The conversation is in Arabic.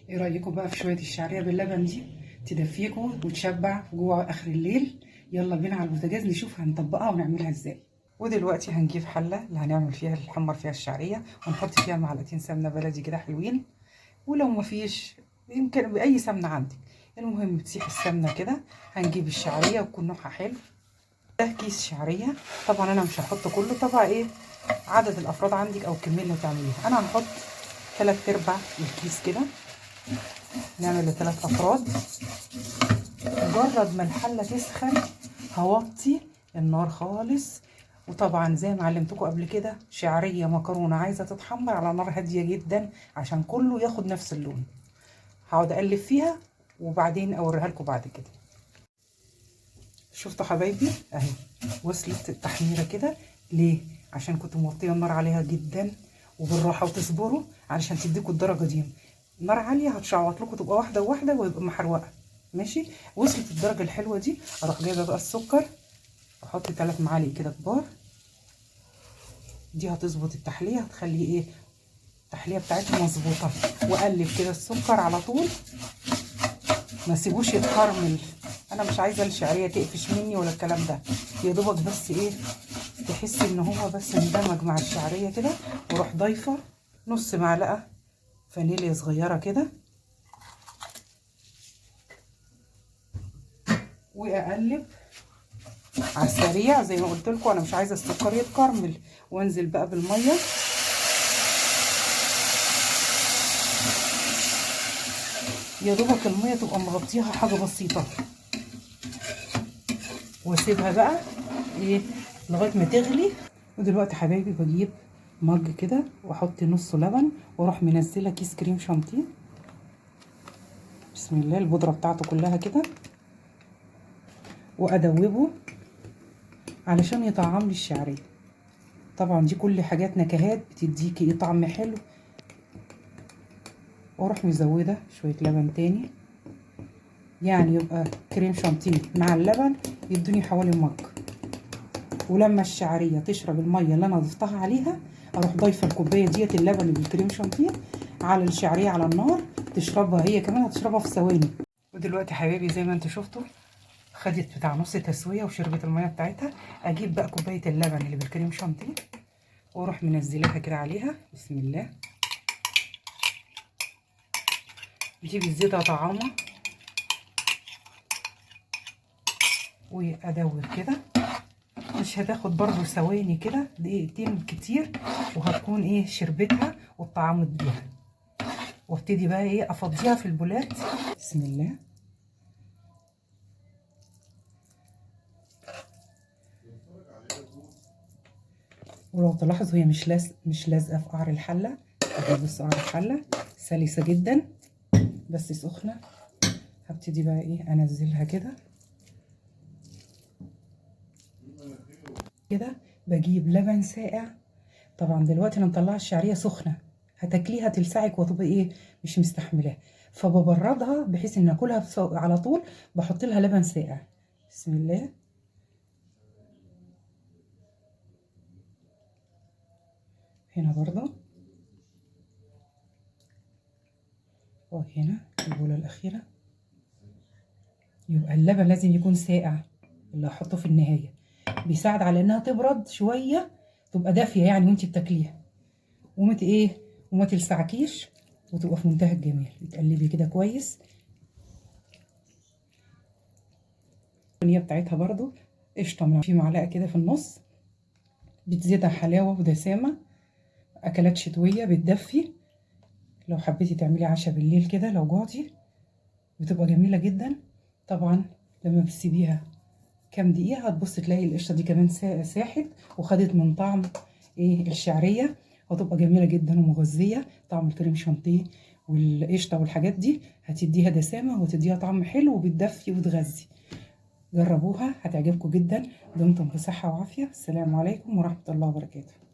ايه رايكم بقى في شويه الشعريه باللبن دي؟ تدفيكوا وتشبع جوه اخر الليل. يلا بينا على البوتاجاز نشوف هنطبقها ونعملها ازاي. ودلوقتي هنجيب حله اللي هنعمل فيها اللي نحمر فيها الشعريه، ونحط فيها معلقتين سمنه بلدي كده حلوين، ولو مفيش يمكن باي سمنه عندك. المهم تسيح السمنه كده. هنجيب الشعريه وتكون نوعها حلو. ده كيس شعريه. طبعا انا مش هحط كله، طبعا ايه عدد الافراد عندك او الكميه اللي هتعمليها. انا هنحط 3/4 الكيس كده، نعمل ل3 افراد. مجرد ما الحله تسخن هوطي النار خالص. وطبعا زي ما علمتكم قبل كده، شعريه مكرونه عايزه تتحمر على نار هاديه جدا عشان كله ياخد نفس اللون. هقعد اقلب فيها وبعدين اوريها لكم بعد كده. شفتوا حبايبي اهي وصلت التحميره كده. ليه؟ عشان كنت موطيه النار عليها جدا، وبالراحه وتصبروا علشان تديكوا الدرجه دي. نار عاليه هتشعوط لكم، تبقى واحده واحده ويبقى محروقه. ماشي. وصلت الدرجه الحلوه دي، اروح جايبه بقى السكر، احط 3 معالق كده كبار. دي هتظبط التحليه، هتخلي ايه التحليه بتاعتها مظبوطه. واقلب كده السكر على طول، ما سيبوش يتكرمل. انا مش عايزه الشعريه تقفش مني ولا الكلام ده، يا دوبك بس ايه تحسي ان هو بس اندمج مع الشعريه كده. واروح ضايفه نص معلقه فانيليا صغيره كده، واقلب على السريع زي ما قلت لكم. انا مش عايزه السكر يتكرمل. وانزل بقى بالميه، يا دوبك الميه تبقى مغطيها حاجه بسيطه، واسيبها بقى ايه لغايه ما تغلي. ودلوقتي حبايبي بجيب مج كده واحط نصه لبن، واروح منزله كيس كريم شانتيه. بسم الله، البودره بتاعته كلها كده، وادوبه علشان يطعم لي الشعريه. طبعا دي كل حاجات نكهات بتديكي ايه طعم حلو. واروح مزوده شويه لبن تاني، يعني يبقى كريم شانتيه مع اللبن يدوني حوالي مج. ولما الشعريه تشرب الميه اللي انا ضفتها عليها، اروح ضايفه الكوبايه ديت اللبن بالكريم شانتيه على الشعريه على النار، تشربها هي كمان، هتشربها في ثواني. ودلوقتي حبايبي زي ما انتوا شفتوا خدت بتاع نص تسويه وشربت الميه بتاعتها. اجيب بقى كوبايه اللبن اللي بالكريم شانتيه، واروح منزلاها كده عليها. بسم الله. دي بتزيدها طعامه. وادوب كده، مش هتاخد برضو ثواني كده، دقيقتين كتير، وهتكون ايه شربتها واتطعمت بيها. وابتدي بقى ايه افضيها في البولات. بسم الله. ولو تلاحظوا هي مش لازقه في قعر الحله. بص قعر الحله سلسه جدا بس سخنه. هبتدي بقى ايه انزلها كده كده. بجيب لبن ساقع. طبعا دلوقتي انا مطلعه الشعريه سخنه، هتاكليها تلسعك وتبقى ايه مش مستحملاه. فببردها بحيث ان اكلها على طول. بحط لها لبن ساقع. بسم الله. هنا برضه، وهنا البوله الاخيره. يبقى اللبن لازم يكون ساقع، اللي هحطه في النهايه بيساعد على انها تبرد شويه، تبقى دافيه يعني وانت بتاكليها. وما تلسعكيش، وتبقى في منتهى الجمال. تقلبي كده كويس. الصينيه بتاعتها برضو قشطه في معلقه كده في النص، بتزيدها حلاوه ودسامه. اكلات شتويه بتدفي، لو حبيتي تعملي عشاء بالليل كده لو جوعتي بتبقى جميله جدا. طبعا لما بتسيبيها كام دقيقه هتبص تلاقي القشطه دي كمان ساحت وخدت من طعم ايه الشعريه، وتبقى جميله جدا ومغذيه. طعم الكريم شانتيه والقشطه والحاجات دي هتديها دسامه وتديها طعم حلو وبتدفي وتغذي. جربوها هتعجبكم جدا. دمتم بصحه وعافيه. السلام عليكم ورحمه الله وبركاته.